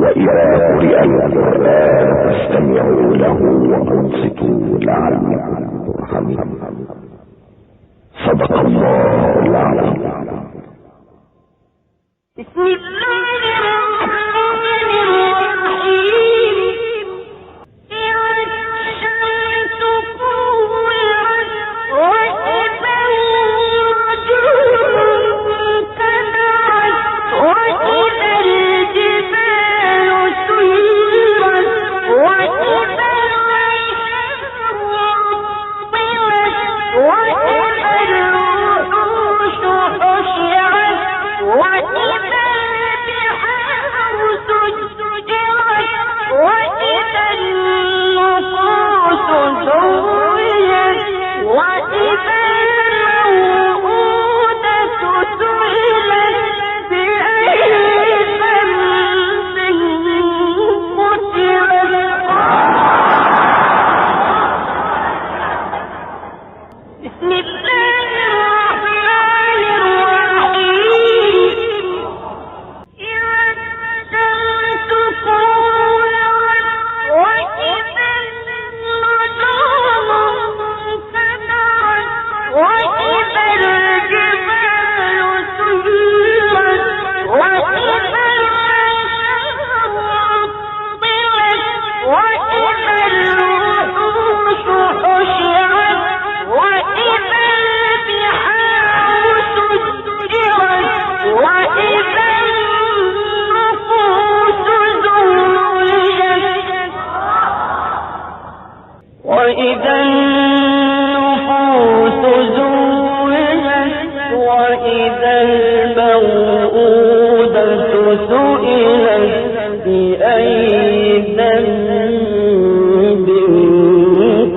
وإذا قرئ القرآن فاستمعوا له وأنصتوا لعلكم ترحمون. صدق الله العظيم. بسم الله الرحمن الرحيم. إذا الشمس كورت وإذا النجوم انكدرت وإذا الجبال سيرت وإذا العشار عطلت وإذا الوحوش حشرت وإذا البحار سجرت وإذا النفوس زوجت وإذا الموءودة سئلت بأي ذنب قتلت. بسم الله الرحمن الرحيم. إذا الشمس كورت وإذا النجوم انكدرت وإذا الجبال سيرت وإذا العشار عطلت وإذا الوحوش حشرت وإذا البحار سجرت وإذا النفوس زوجت وإذا النفوس زوجت وإذا الموءودة سئلت بأي ذنب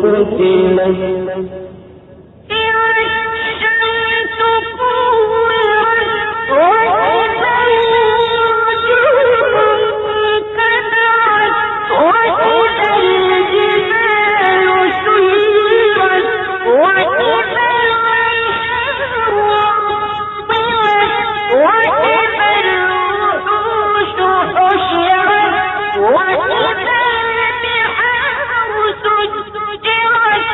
قتلت. إذا الشمس كورت وإذا النجوم انكدرت وإذا الجبال سيرت وإذا العشار عطلت وإذا الوحوش حشرت وإذا البحار سجرت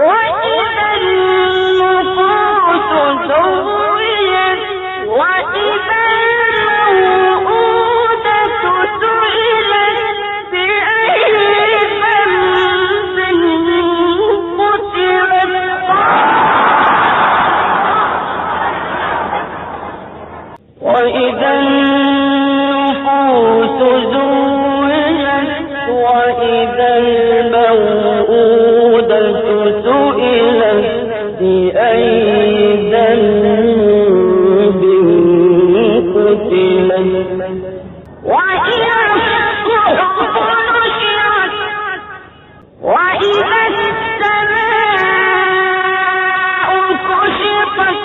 وإذا النفوس زوجت وإذا الموءودة سئلت بأي ذنب قتلت. وإذا النفوس زوجت وإذا الموءودة سئلت بأي ذنب قتلت. وإذا الصحف نشرت وإذا السماء كشطت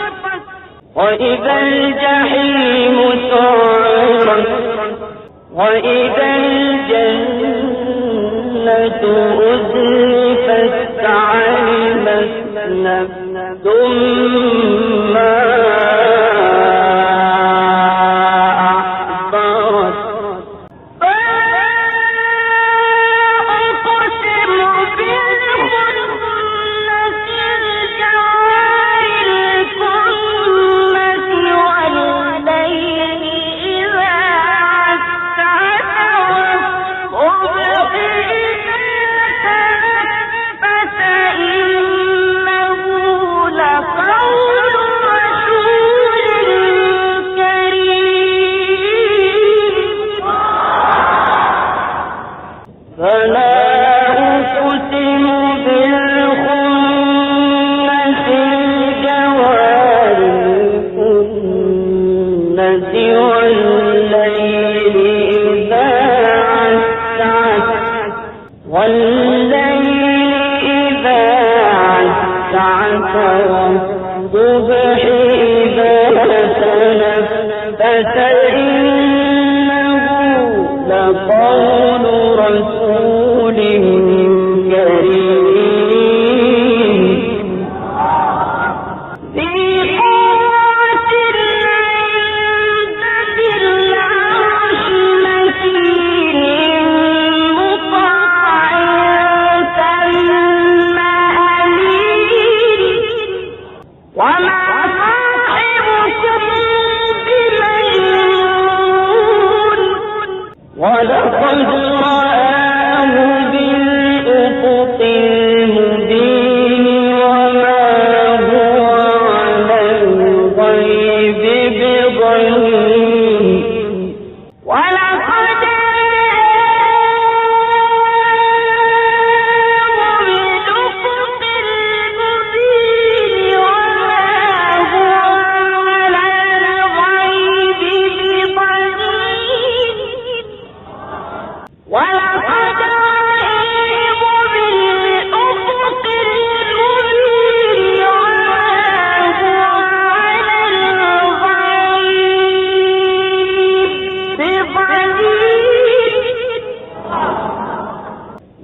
وإذا الجحيم سعرت وإذا الجنة أزلفت علمت نفس ما أحضرت. فلا أقسم بالخنس الجوار الكنس والليل إذا عسعس والصبح إذا تنفس إنه لقول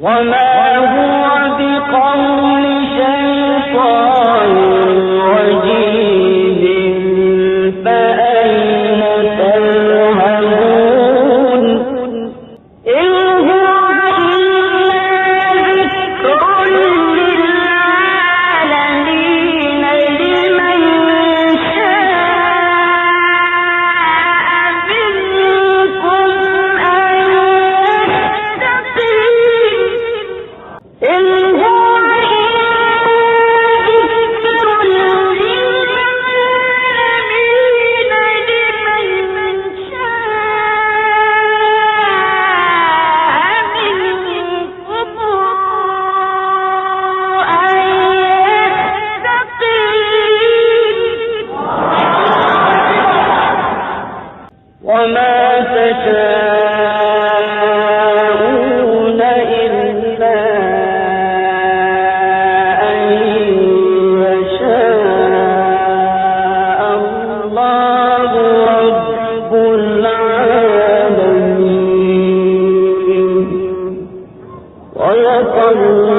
وما هو بقول شيطان رجيم فأين تذهبون إن هو إلا ذكر للعالمين لمن شاء منكم أن يستقيم إن هو إلا ذكر للعالمين لمن شاء منكم أن يستقيم وما تشاءون إلا أن يشاء الله رب العالمين. صدق الله